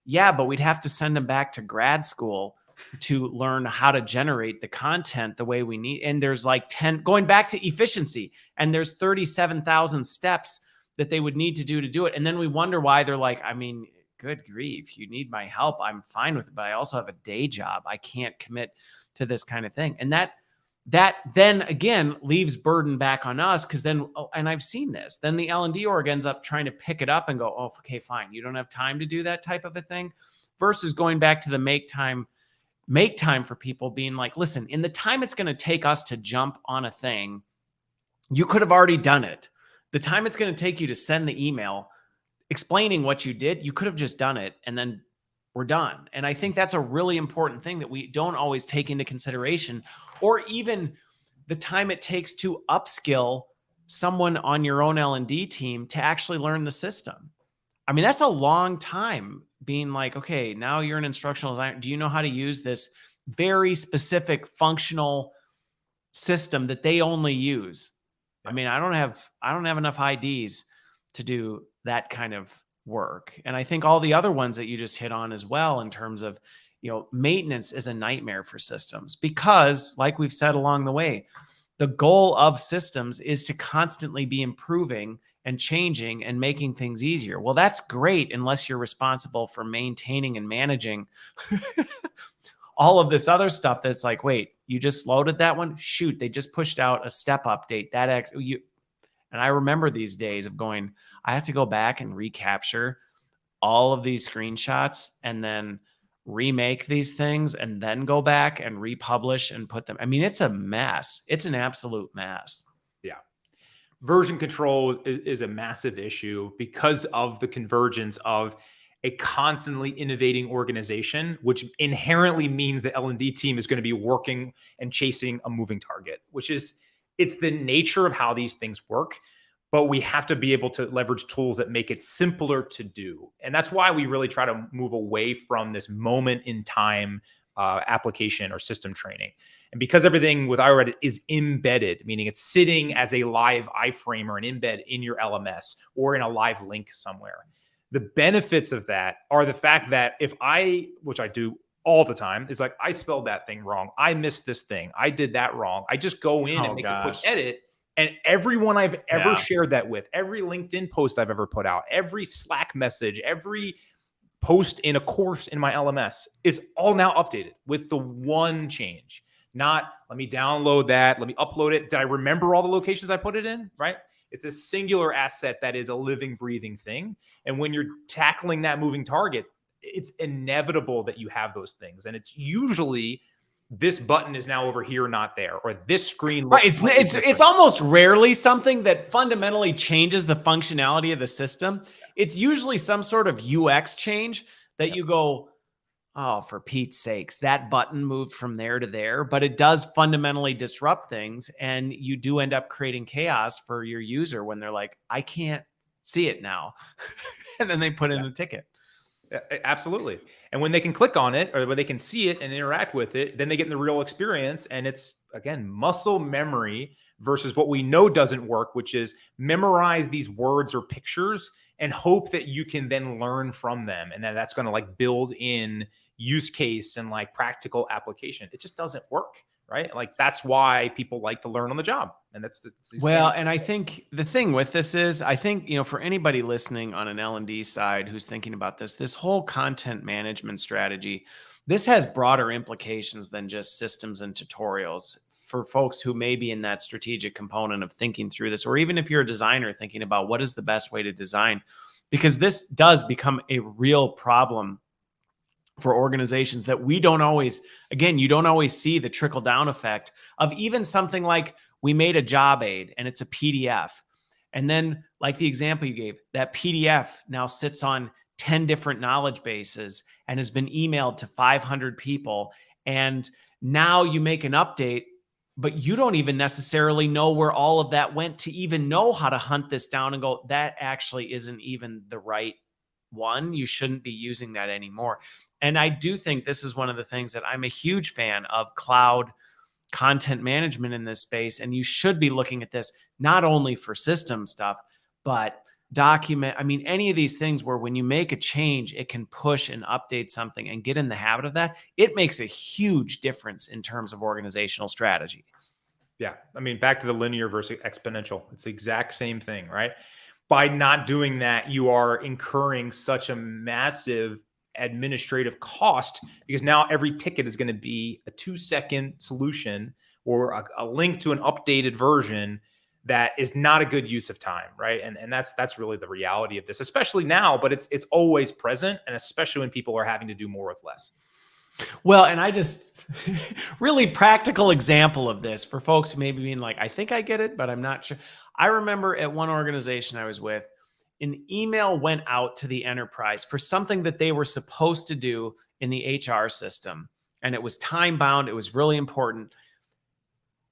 yeah, but we'd have to send them back to grad school to learn how to generate the content the way we need. And there's like 10, going back to efficiency, and there's 37,000 steps that they would need to do it. And then we wonder why they're like, I mean, good grief, you need my help. I'm fine with it, but I also have a day job. I can't commit to this kind of thing. And that then again leaves burden back on us, because then, and I've seen this, then the L&D org ends up trying to pick it up and go, oh, okay, fine, you don't have time to do that type of a thing, versus going back to the make time for people, being like, listen, in the time it's going to take us to jump on a thing, you could have already done it. The time it's going to take you to send the email explaining what you did, you could have just done it, and then we're done. And I think that's a really important thing that we don't always take into consideration, or even the time it takes to upskill someone on your own L&D team to actually learn the system. I mean, that's a long time being like, okay, now you're an instructional designer. Do you know how to use this very specific functional system that they only use? I mean, I don't have enough IDs to do that kind of work. And I think all the other ones that you just hit on as well, in terms of, maintenance is a nightmare for systems, because like we've said along the way, the goal of systems is to constantly be improving and changing and making things easier. Well, that's great unless you're responsible for maintaining and managing all of this other stuff that's like, wait, you just loaded that one? Shoot, they just pushed out a step update. And I remember these days of going, I have to go back and recapture all of these screenshots and then remake these things and then go back and republish and put them. I mean, it's a mess. It's an absolute mess. Yeah. Version control is a massive issue because of the convergence of a constantly innovating organization, which inherently means the L&D team is going to be working and chasing a moving target, it's the nature of how these things work. But we have to be able to leverage tools that make it simpler to do. And that's why we really try to move away from this moment in time application or system training. And because everything with Iorad is embedded, meaning it's sitting as a live iframe or an embed in your LMS or in a live link somewhere. The benefits of that are the fact that if which I do all the time, is like, I spelled that thing wrong. I missed this thing. I did that wrong. I just go in and make a quick edit. And everyone I've ever shared that with, every LinkedIn post I've ever put out, every Slack message, every post in a course in my LMS is all now updated with the one change. Not, let me download that, let me upload it. Did I remember all the locations I put it in, right? It's a singular asset that is a living, breathing thing. And when you're tackling that moving target, it's inevitable that you have those things. And it's usually this button is now over here, not there, or this screen looks right. It's almost rarely something that fundamentally changes the functionality of the system. It's usually some sort of UX change that you go, oh, for Pete's sakes, that button moved from there to there, but it does fundamentally disrupt things. And you do end up creating chaos for your user when they're like, I can't see it now. And then they put in a ticket. Absolutely. And when they can click on it or when they can see it and interact with it, then they get in the real experience. And it's, again, muscle memory versus what we know doesn't work, which is memorize these words or pictures and hope that you can then learn from them. And then that's going to like build in use case and like practical application. It just doesn't work. Right? Like that's why people like to learn on the job. And that's well, and I think the thing with this is, I think, you know, for anybody listening on an L&D side who's thinking about this whole content management strategy, this has broader implications than just systems and tutorials for folks who may be in that strategic component of thinking through this, or even if you're a designer thinking about what is the best way to design, because this does become a real problem for organizations that we don't always, again, you don't always see the trickle down effect of even something like we made a job aid and it's a PDF. And then like the example you gave, that PDF now sits on 10 different knowledge bases and has been emailed to 500 people. And now you make an update, but you don't even necessarily know where all of that went to even know how to hunt this down and go, that actually isn't even the right one. You shouldn't be using that anymore. And I do think this is one of the things that I'm a huge fan of cloud content management in this space. And you should be looking at this not only for system stuff, but document. I mean, any of these things where when you make a change, it can push and update something and get in the habit of that. It makes a huge difference in terms of organizational strategy. Yeah. I mean, back to the linear versus exponential. It's the exact same thing, right? By not doing that, you are incurring such a massive administrative cost because now every ticket is going to be a 2-second solution or a link to an updated version that is not a good use of time, right? And that's really the reality of this, especially now, but it's always present, and especially when people are having to do more with less. Well, and I just really practical example of this for folks who may be being like, I think I get it, but I'm not sure. I remember at one organization I was with, an email went out to the enterprise for something that they were supposed to do in the HR system. And it was time bound. It was really important.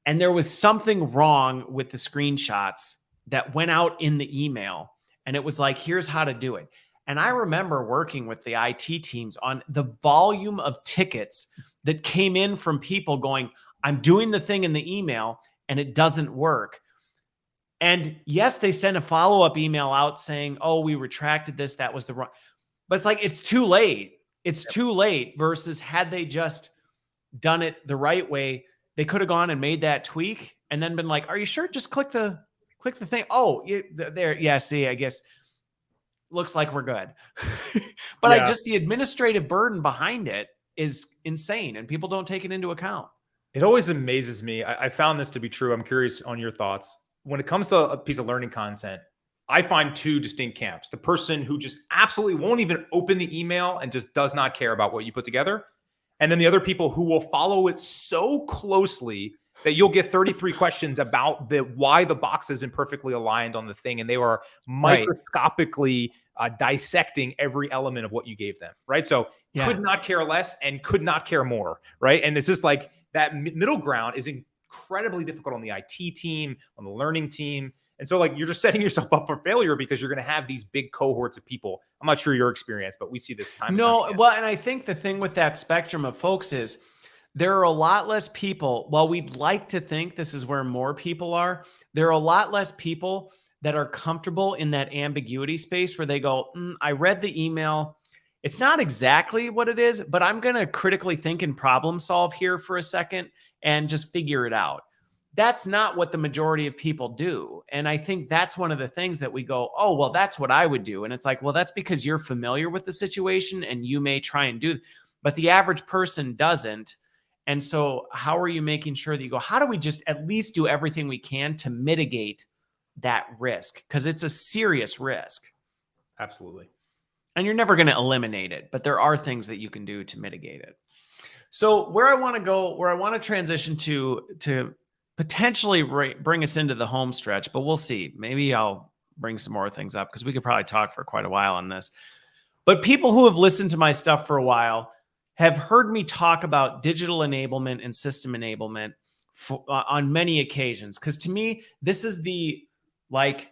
And there was something wrong with the screenshots that went out in the email. And it was like, here's how to do it. And I remember working with the IT teams on the volume of tickets that came in from people going, I'm doing the thing in the email and it doesn't work. And yes, they sent a follow-up email out saying, oh, we retracted this. That was the wrong. But it's like, it's too late. It's too late versus had they just done it the right way, they could have gone and made that tweak and then been like, are you sure? Just click the thing. Oh, there. Yeah. See, I guess looks like we're good. But yeah. just the administrative burden behind it is insane and people don't take it into account. It always amazes me. I found this to be true. I'm curious on your thoughts. When it comes to a piece of learning content, I find two distinct camps. The person who just absolutely won't even open the email and just does not care about what you put together. And then the other people who will follow it so closely that you'll get 33 questions about why the box isn't perfectly aligned on the thing. And they are microscopically dissecting every element of what you gave them. Right. So could not care less and could not care more. Right. And it's just like that middle ground is incredibly difficult on the IT team, on the learning team. And so like you're just setting yourself up for failure because you're going to have these big cohorts of people. I'm not sure your experience, but we see this time. No, well, and I think the thing with that spectrum of folks is there are a lot less people. While we'd like to think this is where more people are, there are a lot less people that are comfortable in that ambiguity space where they go, I read the email. It's not exactly what it is, but I'm going to critically think and problem solve here for a second and just figure it out. That's not what the majority of people do. And I think that's one of the things that we go, oh, well, that's what I would do. And it's like, well, that's because you're familiar with the situation and you may try and do, but the average person doesn't. And so how are you making sure that you go, how do we just at least do everything we can to mitigate that risk? Because it's a serious risk. Absolutely. And you're never going to eliminate it, but there are things that you can do to mitigate it. So where I want to go, where I want to transition to potentially bring us into the home stretch, but we'll see. Maybe I'll bring some more things up because we could probably talk for quite a while on this. But people who have listened to my stuff for a while have heard me talk about digital enablement and system enablement on many occasions. Because to me, this is the, like,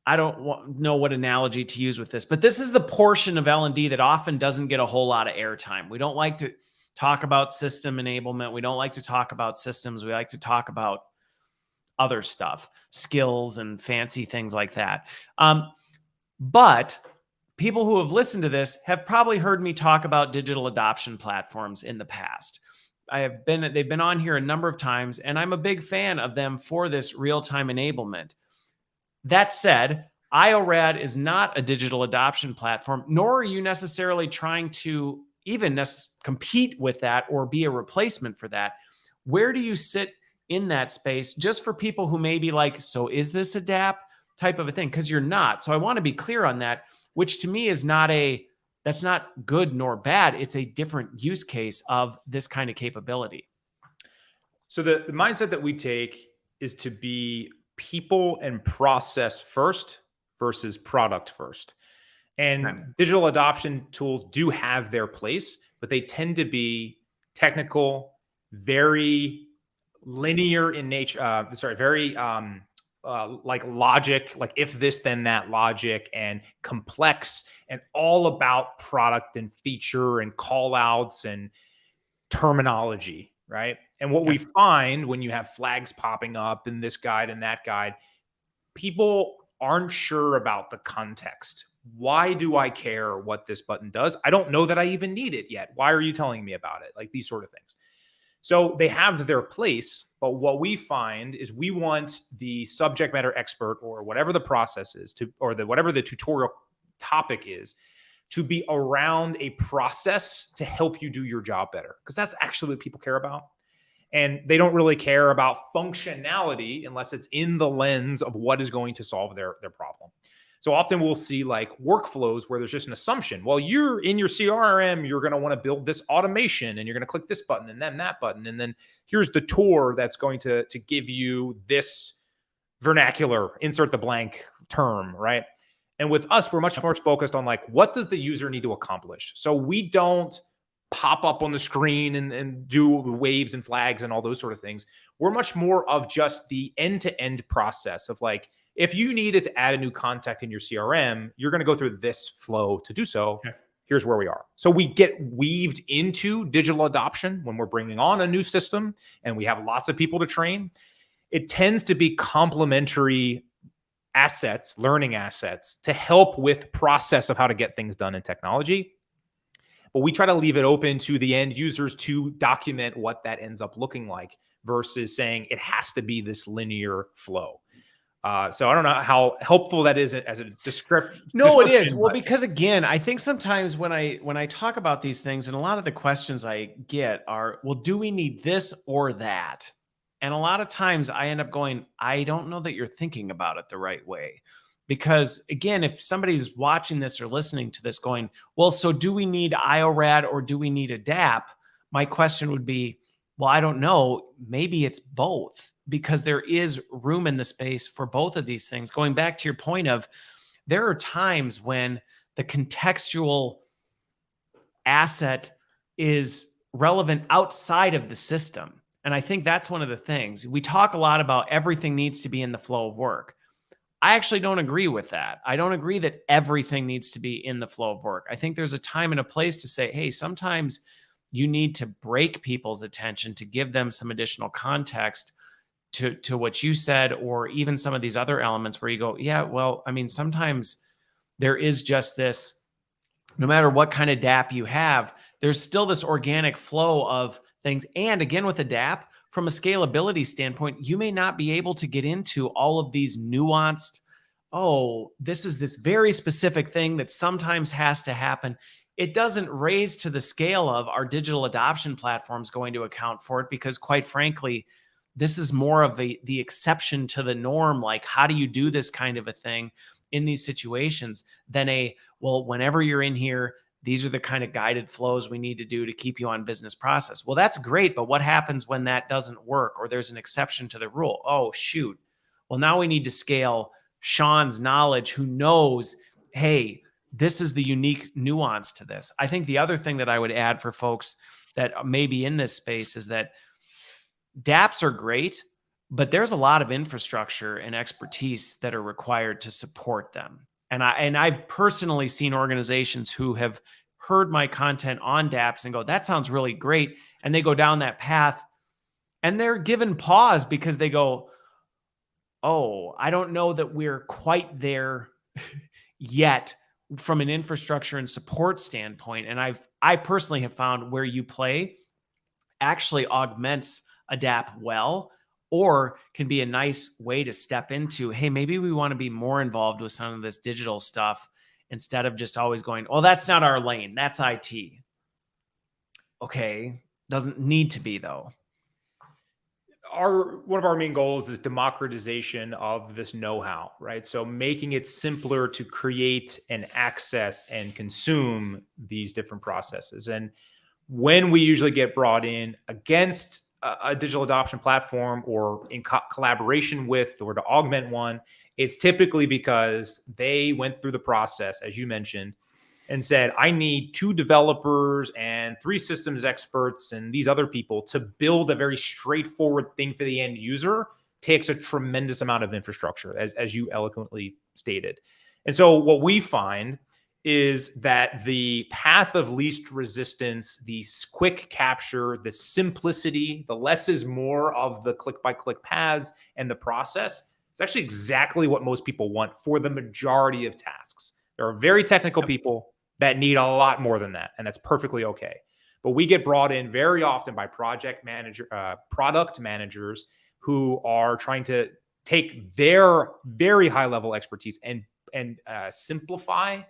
I don't know what analogy to use with this, but this is the portion of L&D that often doesn't get a whole lot of airtime. We don't like to talk about system enablement. We don't like to talk about systems. We like to talk about other stuff, skills and fancy things like that. But people who have listened to this have probably heard me talk about digital adoption platforms in the past. They've been on here a number of times, and I'm a big fan of them for this real-time enablement. That said, Iorad is not a digital adoption platform, nor are you necessarily trying to even compete with that or be a replacement for that. Where do you sit in that space just for people who may be like, so is this a DAP type of a thing? Because you're not. So I want to be clear on that, which to me is that's not good nor bad. It's a different use case of this kind of capability. So the mindset that we take is to be people and process first versus product first. And digital adoption tools do have their place, but they tend to be technical, very linear in nature. Very like logic, like if this, then that logic, and complex, and all about product and feature and call outs and terminology, right? And what we find when you have flags popping up in this guide and that guide, people aren't sure about the context. Why do I care what this button does? I don't know that I even need it yet. Why are you telling me about it? Like these sort of things. So they have their place, but what we find is we want the subject matter expert or whatever the process is whatever the tutorial topic is to be around a process to help you do your job better. Because that's actually what people care about. And they don't really care about functionality unless it's in the lens of what is going to solve their problem. So often we'll see like workflows where there's just an assumption. Well, you're in your CRM, you're going to want to build this automation and you're going to click this button and then that button. And then here's the tour that's going to give you this vernacular, insert the blank term, right? And with us, we're much more focused on like, what does the user need to accomplish? So we don't pop up on the screen and do waves and flags and all those sort of things. We're much more of just the end-to-end process of like, if you needed to add a new contact in your CRM, you're going to go through this flow to do so. Okay. Here's where we are. So we get weaved into digital adoption when we're bringing on a new system and we have lots of people to train. It tends to be complementary assets, learning assets to help with process of how to get things done in technology. But we try to leave it open to the end users to document what that ends up looking like versus saying it has to be this linear flow. So I don't know how helpful that is as a description. No, it is. Well, because again, I think sometimes when I talk about these things, and a lot of the questions I get are, well, do we need this or that? And a lot of times I end up going, I don't know that you're thinking about it the right way. Because again, if somebody's watching this or listening to this going, well, so do we need Iorad or do we need a DAP? My question would be, well, I don't know. Maybe it's both, because there is room in the space for both of these things. Going back to your point of, there are times when the contextual asset is relevant outside of the system. And I think that's one of the things. We talk a lot about everything needs to be in the flow of work. I actually don't agree with that. I don't agree that everything needs to be in the flow of work. I think there's a time and a place to say, hey, sometimes you need to break people's attention to give them some additional context to what you said, or even some of these other elements where you go, yeah, well, I mean, sometimes there is just this, no matter what kind of DApp you have, there's still this organic flow of things. And again, with a DApp, from a scalability standpoint, you may not be able to get into all of these nuanced, oh, this is this very specific thing that sometimes has to happen. It doesn't raise to the scale of our digital adoption platforms going to account for it, because quite frankly, this is more of the exception to the norm. Like, how do you do this kind of a thing in these situations than well, whenever you're in here, these are the kind of guided flows we need to do to keep you on business process. Well, that's great. But what happens when that doesn't work, or there's an exception to the rule? Oh, shoot. Well, now we need to scale Sean's knowledge, who knows, hey, this is the unique nuance to this. I think the other thing that I would add for folks that may be in this space is that dApps are great, but there's a lot of infrastructure and expertise that are required to support them. And I've personally seen organizations who have heard my content on dApps and go, that sounds really great. And they go down that path and they're given pause because they go, oh, I don't know that we're quite there yet from an infrastructure and support standpoint. And I personally have found where you play actually augments a dApp well, or can be a nice way to step into, hey, maybe we want to be more involved with some of this digital stuff instead of just always going, well, that's not our lane, that's IT. Okay, doesn't need to be though. One of our main goals is democratization of this know-how, right? So making it simpler to create and access and consume these different processes. And when we usually get brought in against a digital adoption platform, or in collaboration with, or to augment one, it's typically because they went through the process, as you mentioned, and said, I need 2 developers and 3 systems experts and these other people to build a very straightforward thing for the end user. Takes a tremendous amount of infrastructure, as you eloquently stated. And so what we find is that the path of least resistance, the quick capture, the simplicity, the less is more of the click-by-click paths and the process, is actually exactly what most people want for the majority of tasks. There are very technical people that need a lot more than that, and that's perfectly okay. But we get brought in very often by product managers who are trying to take their very high-level expertise and simplify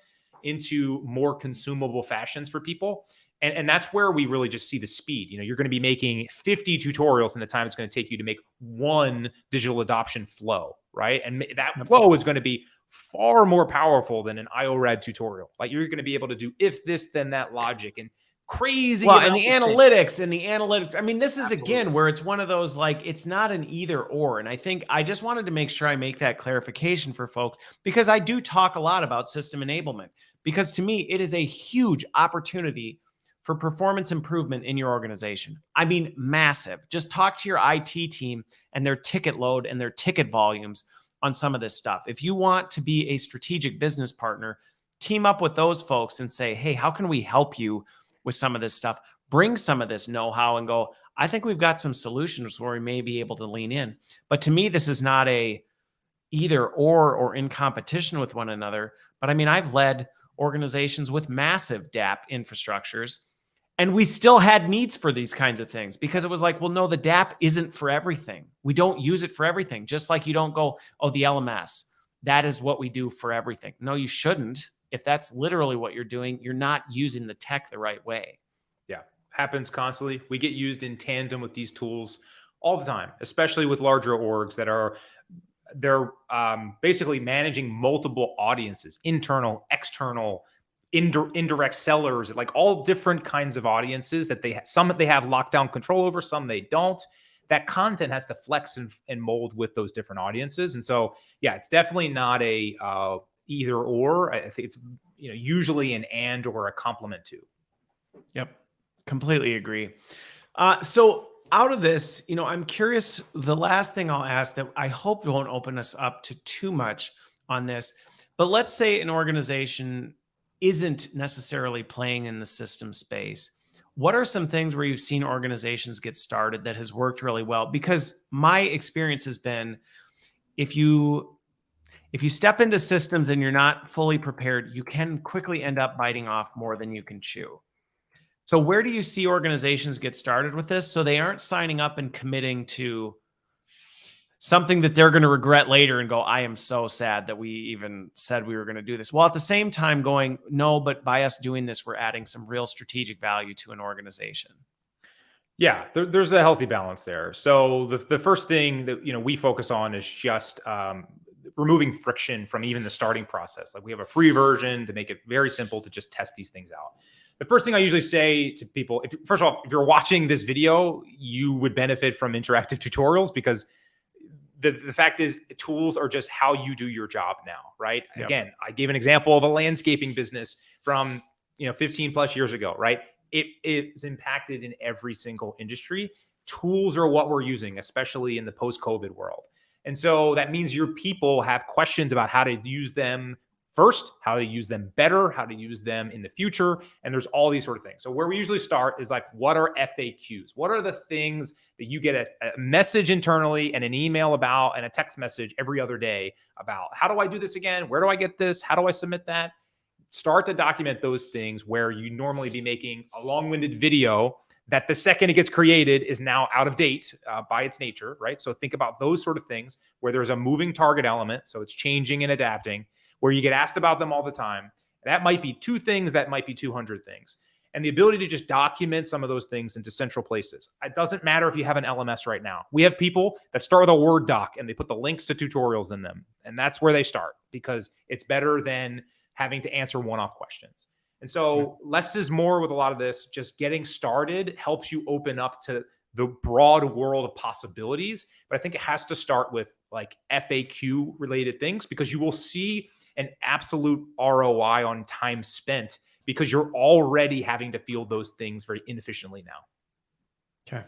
into more consumable fashions for people. And that's where we really just see the speed. You know, you're going to be making 50 tutorials in the time it's going to take you to make one digital adoption flow, right? And that flow is going to be far more powerful than an Iorad tutorial. Like, you're going to be able to do if this, then that logic and crazy. Well, and the analytics, I mean, this is again where it's one of those, like, it's not an either or. And I think I just wanted to make sure I make that clarification for folks, because I do talk a lot about system enablement, because to me, it is a huge opportunity for performance improvement in your organization. I mean, massive. Just talk to your IT team and their ticket load and their ticket volumes on some of this stuff. If you want to be a strategic business partner, team up with those folks and say, hey, how can we help you with some of this stuff? Bring some of this know-how and go, I think we've got some solutions where we may be able to lean in. But to me, this is not a either or in competition with one another. But I mean, I've led organizations with massive dApp infrastructures, and we still had needs for these kinds of things, because it was like, well, no, the dApp isn't for everything. We don't use it for everything. Just like you don't go, oh, the LMS, that is what we do for everything. No, you shouldn't. If that's literally what you're doing, you're not using the tech the right way. Yeah, happens constantly. We get used in tandem with these tools all the time, especially with larger orgs that they're basically managing multiple audiences, internal, external, indirect sellers, like all different kinds of audiences that some they have lockdown control over, some they don't. That content has to flex and mold with those different audiences. And so, yeah, it's definitely not a either or. I think it's usually an and or a complement to. Yep, completely agree. So out of this, I'm curious, the last thing I'll ask that I hope won't open us up to too much on this, but let's say an organization isn't necessarily playing in the system space. What are some things where you've seen organizations get started that has worked really well? Because my experience has been, if you step into systems and you're not fully prepared, you can quickly end up biting off more than you can chew. So where do you see organizations get started with this so they aren't signing up and committing to something that they're going to regret later and go, I am so sad that we even said we were going to do this. While at the same time going, no, but by us doing this, we're adding some real strategic value to an organization. Yeah, there's a healthy balance there. So the first thing that we focus on is just removing friction from even the starting process. Like we have a free version to make it very simple to just test these things out. The first thing I usually say to people, first of all, if you're watching this video, you would benefit from interactive tutorials because the fact is tools are just how you do your job now, right? Yep. Again, I gave an example of a landscaping business from 15 plus years ago, right? It is impacted in every single industry. Tools are what we're using, especially in the post-COVID world. And so that means your people have questions about how to use them first, how to use them better, how to use them in the future. And there's all these sort of things. So where we usually start is like, what are FAQs? What are the things that you get a message internally and an email about and a text message every other day about? How do I do this again? Where do I get this? How do I submit that? Start to document those things where you normally be making a long-winded video that the second it gets created is now out of date by its nature, right? So think about those sort of things where there's a moving target element. So it's changing and adapting, where you get asked about them all the time. That might be 2 things, that might be 200 things. And the ability to just document some of those things into central places. It doesn't matter if you have an LMS right now. We have people that start with a Word doc and they put the links to tutorials in them. And that's where they start because it's better than having to answer one-off questions. And so less is more with a lot of this. Just getting started helps you open up to the broad world of possibilities. But I think it has to start with like FAQ related things because you will see an absolute ROI on time spent because you're already having to field those things very inefficiently now. Okay.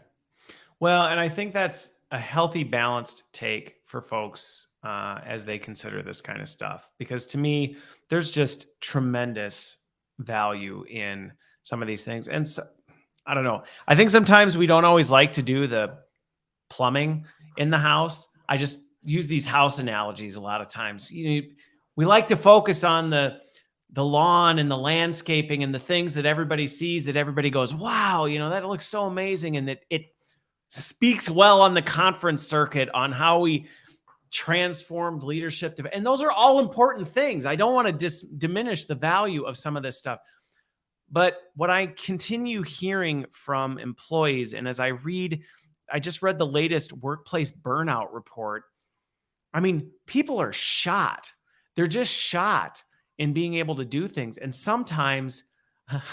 Well, and I think that's a healthy, balanced take for folks as they consider this kind of stuff, because to me, there's just tremendous value in some of these things. And so, I don't know. I think sometimes we don't always like to do the plumbing in the house. I just use these house analogies a lot of times. We like to focus on the lawn and the landscaping and the things that everybody sees, that everybody goes, wow, that looks so amazing. And it speaks well on the conference circuit on how we transformed leadership. And those are all important things. I don't want to diminish the value of some of this stuff. But what I continue hearing from employees, and as I just read the latest workplace burnout report. I mean, people are shot. They're just shot in being able to do things. And sometimes,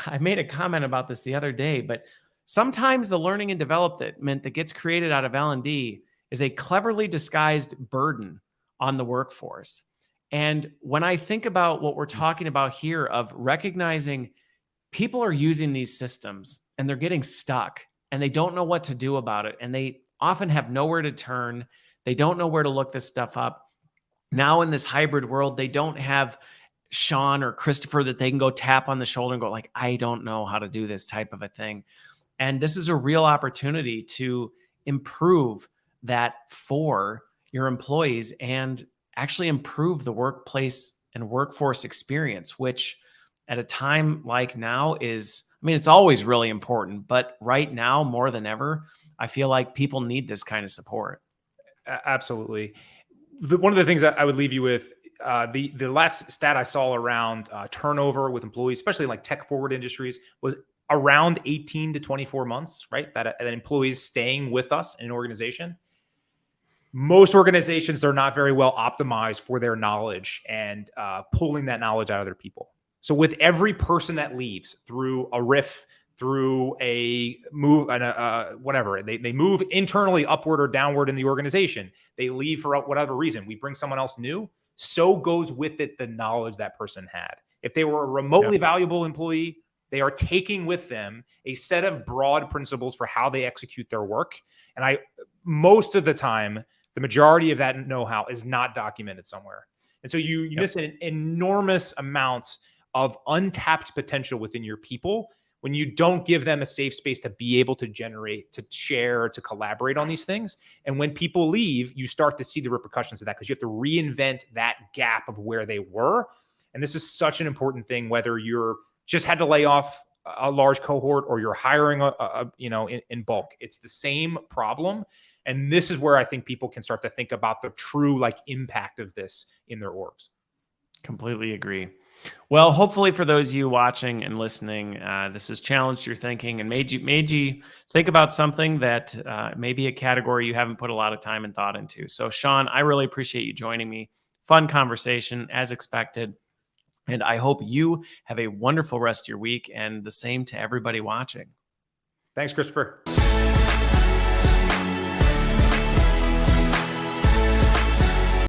I made a comment about this the other day, but sometimes the learning and development that gets created out of L&D is a cleverly disguised burden on the workforce. And when I think about what we're talking about here of recognizing people are using these systems and they're getting stuck and they don't know what to do about it. And they often have nowhere to turn. They don't know where to look this stuff up. Now in this hybrid world, they don't have Sean or Christopher that they can go tap on the shoulder and go like, I don't know how to do this type of a thing. And this is a real opportunity to improve that for your employees and actually improve the workplace and workforce experience, which at a time like now is, it's always really important, but right now more than ever, I feel like people need this kind of support. Absolutely. One of the things that I would leave you with, the last stat I saw around turnover with employees, especially in like tech forward industries, was around 18 to 24 months, right? That employees staying with us in an organization. Most organizations are not very well optimized for their knowledge and pulling that knowledge out of their people. So with every person that leaves through a RIF, through a move and whatever, they move internally upward or downward in the organization. They leave for whatever reason. We bring someone else new. So goes with it the knowledge that person had. If they were a remotely valuable employee, They are taking with them a set of broad principles for how they execute their work. And most of the time, the majority of that know-how is not documented somewhere. And so you miss an enormous amount of untapped potential within your people when you don't give them a safe space to be able to generate, to share, to collaborate on these things. And when people leave, you start to see the repercussions of that, because you have to reinvent that gap of where they were. And this is such an important thing, whether you're just had to lay off a large cohort or you're hiring in bulk. It's the same problem. And this is where I think people can start to think about the true impact of this in their orgs. Completely agree. Well, hopefully for those of you watching and listening, this has challenged your thinking and made you think about something that may be a category you haven't put a lot of time and thought into. So Sean, I really appreciate you joining me. Fun conversation as expected. And I hope you have a wonderful rest of your week, and the same to everybody watching. Thanks, Christopher.